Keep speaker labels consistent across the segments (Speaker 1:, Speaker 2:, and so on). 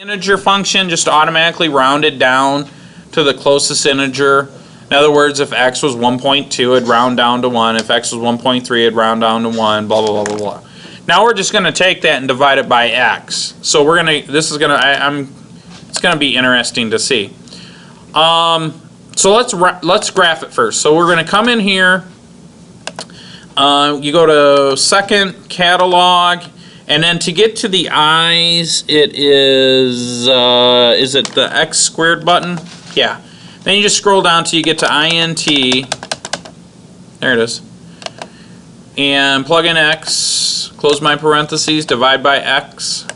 Speaker 1: Integer function, just automatically round it down to the closest integer. In other words, if x was 1.2, it'd round down to 1. If x was 1.3, it'd round down to 1, blah, blah, blah, blah, blah. Now we're just going to take that and divide it by x. So we're going to, this is going to, it's going to be interesting to see. So let's graph it first. So we're going to come in here. You go to second catalog, and then to get to the i's, it is it the x squared button? Yeah. Then you just scroll down till you get to int. There it is. And plug in x, close my parentheses, divide by x,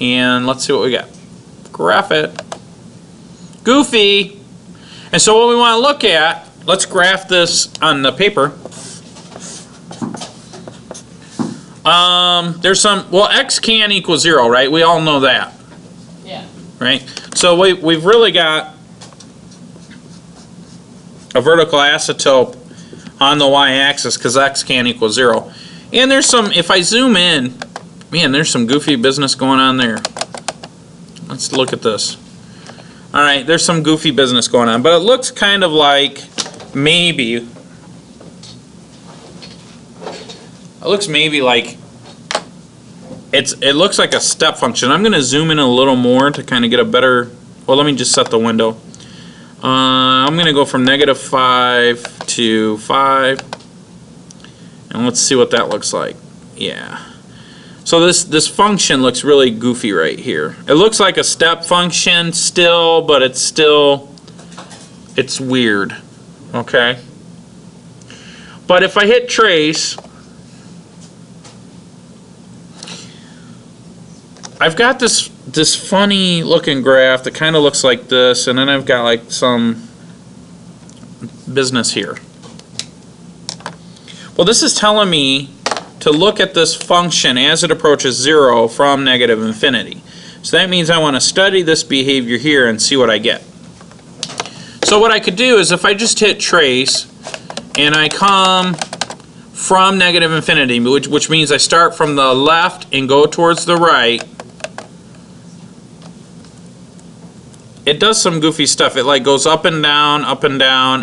Speaker 1: and let's see what we got. Graph it. Goofy. And so what we want to look at, let's graph this on the paper. There's some, well, x can equal 0, right? We all know that.
Speaker 2: Yeah.
Speaker 1: Right? So we've really got a vertical asymptote on the y-axis because x can equal 0. And there's some, if I zoom in, man, there's some goofy business going on there. Let's look at this. Alright, there's some goofy business going on, but it looks kind of like maybe, it looks maybe like, it looks like a step function. I'm going to zoom in a little more to kind of get a better, well, let me just set the window. I'm going to go from -5 to 5, and let's see what that looks like. Yeah. So this function looks really goofy right here. It looks like a step function still, but it's weird. Okay. But if I hit trace, I've got this funny looking graph that kind of looks like this, and then I've got like some business here. Well, this is telling me to look at this function as it approaches 0 from negative infinity. So that means I want to study this behavior here and see what I get. So what I could do is if I just hit trace and I come from negative infinity, which means I start from the left and go towards the right, it does some goofy stuff. It like goes up and down,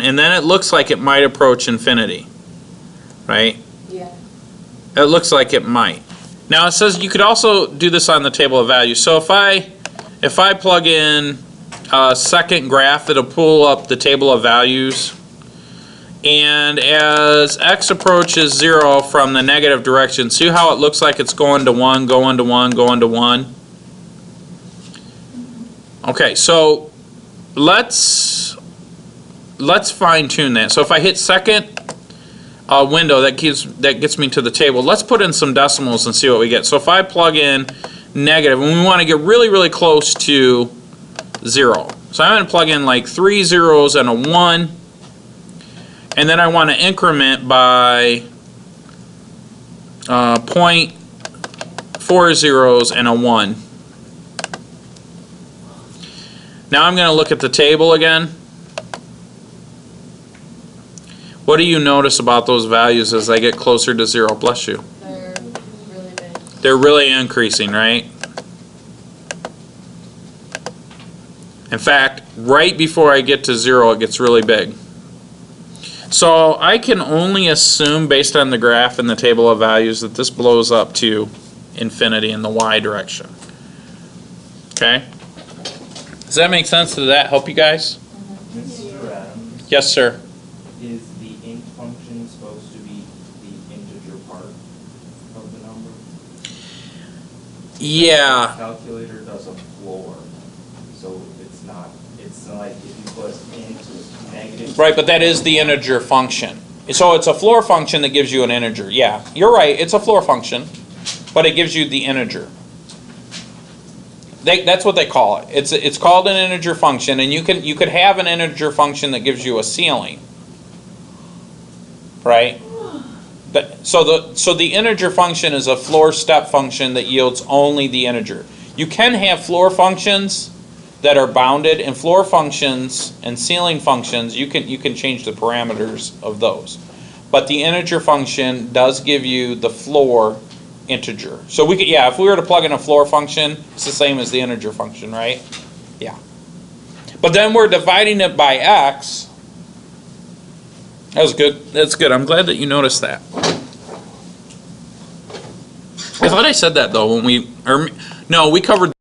Speaker 1: and then it looks like it might approach infinity. Right?
Speaker 2: Yeah.
Speaker 1: It looks like it might. Now it says you could also do this on the table of values. So if I plug in a second graph, it'll pull up the table of values. And as x approaches 0 from the negative direction, see how it looks like it's going to 1, going to 1, going to 1? Okay, so let's fine tune that. So if I hit second window, that gets me to the table. Let's put in some decimals and see what we get. So if I plug in negative, and we want to get really, really close to 0. So I'm going to plug in like 3 zeros and a 1, and then I want to increment by 0.4 zeros and a 1. Now I'm going to look at the table again. What do you notice about those values as they get closer to 0? Bless you.
Speaker 2: They're really big.
Speaker 1: They're really increasing, right? In fact, right before I get to 0, it gets really big. So I can only assume, based on the graph and the table of values, that this blows up to infinity in the y direction. Okay? Does that make sense? Does that help you guys?
Speaker 3: Mr. Adams,
Speaker 1: Yes, sir.
Speaker 3: is the int function supposed to be the integer part of the number?
Speaker 1: Yeah.
Speaker 3: The calculator does a floor, so it's like if you put into negative.
Speaker 1: Right, but that is the integer function. So it's a floor function that gives you an integer. Yeah, you're right. It's a floor function, but it gives you the integer. That's what they call it. It's called an integer function, and you could have an integer function that gives you a ceiling, right? So the integer function is a floor step function that yields only the integer. You can have floor functions that are bounded, and floor functions and ceiling functions you can change the parameters of those. But the integer function does give you the floor integer. So we could, yeah, if we were to plug in a floor function, it's the same as the integer function, right? Yeah. But then we're dividing it by x. That was good. That's good. I'm glad that you noticed that. I thought I said that though when we, or no, we covered